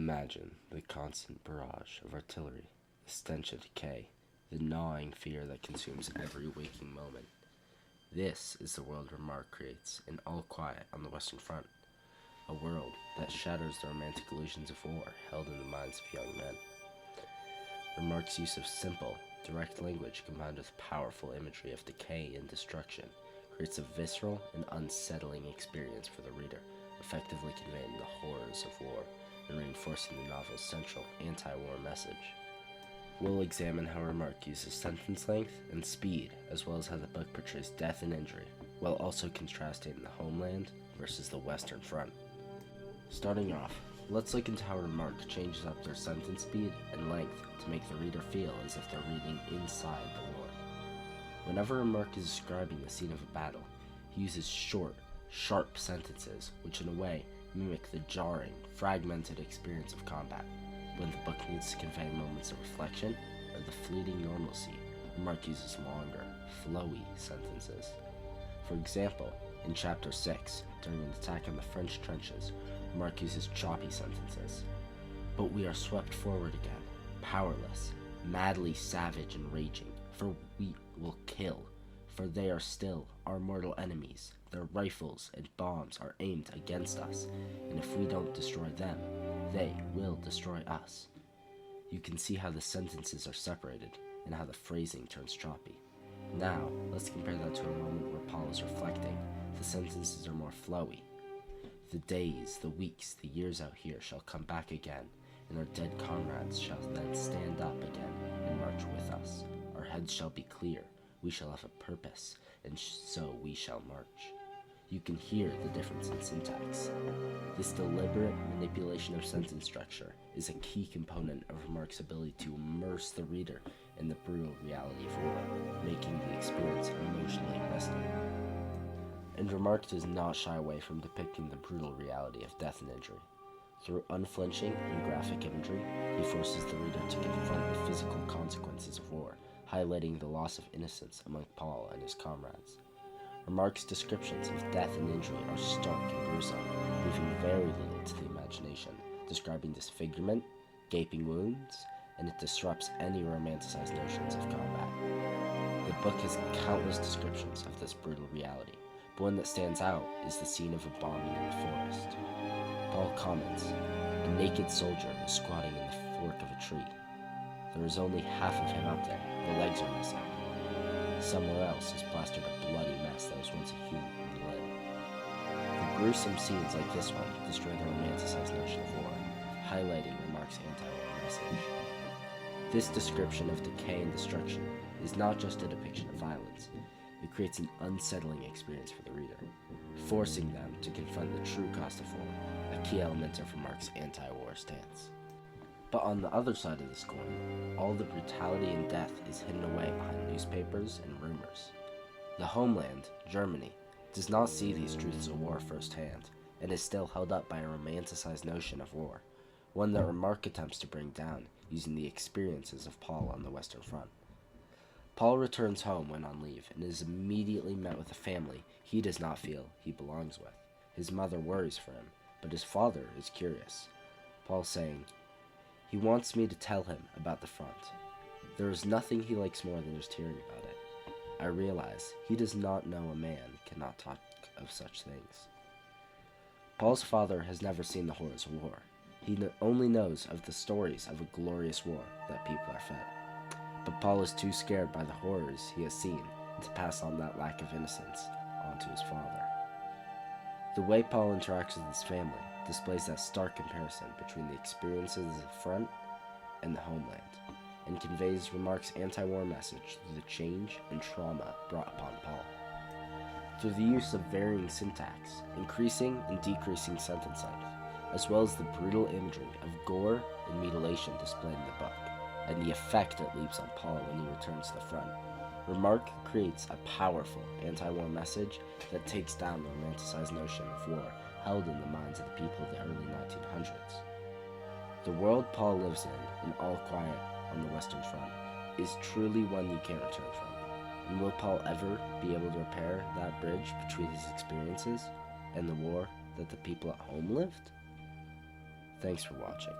Imagine the constant barrage of artillery, the stench of decay, the gnawing fear that consumes every waking moment. This is the world Remarque creates in All Quiet on the Western Front, a world that shatters the romantic illusions of war held in the minds of young men. Remarque's use of simple, direct language combined with powerful imagery of decay and destruction creates a visceral and unsettling experience for the reader, effectively conveying the horrors of war and reinforcing the novel's central anti-war message. We'll examine how Remarque uses sentence length and speed, as well as how the book portrays death and injury, while also contrasting the homeland versus the Western Front. Starting off, let's look into how Remarque changes up their sentence speed and length to make the reader feel as if they're reading inside the war. Whenever Remarque is describing the scene of a battle, he uses short, sharp sentences, which in a way mimic the jarring, fragmented experience of combat. When the book needs to convey moments of reflection or the fleeting normalcy, Remarque uses longer, flowy sentences. For example, in Chapter 6, during an attack on the French trenches, Remarque uses choppy sentences. But we are swept forward again, powerless, madly savage and raging, for we will kill, for they are still our mortal enemies. Their rifles and bombs are aimed against us, and if we don't destroy them, they will destroy us. You can see how the sentences are separated and how the phrasing turns choppy. Now, let's compare that to a moment where Paul is reflecting. The sentences are more flowy. The days, the weeks, the years out here shall come back again, and our dead comrades shall then stand up again and march with us. Our heads shall be clear, we shall have a purpose, and so we shall march. You can hear the difference in syntax. This deliberate manipulation of sentence structure is a key component of Remarque's ability to immerse the reader in the brutal reality of war, making the experience emotionally investing. And Remarque does not shy away from depicting the brutal reality of death and injury. Through unflinching and graphic imagery, he forces the reader to confront the physical consequences of war, highlighting the loss of innocence among Paul and his comrades. Remarque's descriptions of death and injury are stark and gruesome, leaving very little to the imagination, describing disfigurement, gaping wounds, and it disrupts any romanticized notions of combat. The book has countless descriptions of this brutal reality, but one that stands out is the scene of a bombing in the forest. Paul comments, "A naked soldier is squatting in the fork of a tree. There is only half of him up there, the legs are missing. Somewhere else is plastered a bloody mess that was once a human limb." The gruesome scenes like this one destroy the romanticized notion of war, highlighting Remarque's anti-war message. This description of decay and destruction is not just a depiction of violence, it creates an unsettling experience for the reader, forcing them to confront the true cost of war, a key element of Remarque's anti-war stance. But on the other side of this coin, all the brutality and death is hidden away behind newspapers and rumors. The homeland, Germany, does not see these truths of war firsthand, and is still held up by a romanticized notion of war, one that Remarque attempts to bring down using the experiences of Paul on the Western Front. Paul returns home when on leave and is immediately met with a family he does not feel he belongs with. His mother worries for him, but his father is curious. Paul saying, "He wants me to tell him about the front. There is nothing he likes more than just hearing about it. I realize he does not know a man cannot talk of such things." Paul's father has never seen the horrors of war. He only knows of the stories of a glorious war that people are fed. But Paul is too scared by the horrors he has seen to pass on that lack of innocence onto his father. The way Paul interacts with his family displays that stark comparison between the experiences of the front and the homeland, and conveys Remarque's anti-war message through the change and trauma brought upon Paul. Through the use of varying syntax, increasing and decreasing sentence length, as well as the brutal imagery of gore and mutilation displayed in the book, and the effect it leaves on Paul when he returns to the front, Remarque creates a powerful anti-war message that takes down the romanticized notion of war held in the minds of the people of the early 1900s. The world Paul lives in All Quiet on the Western Front, is truly one you can't return from. And will Paul ever be able to repair that bridge between his experiences and the war that the people at home lived? Thanks for watching.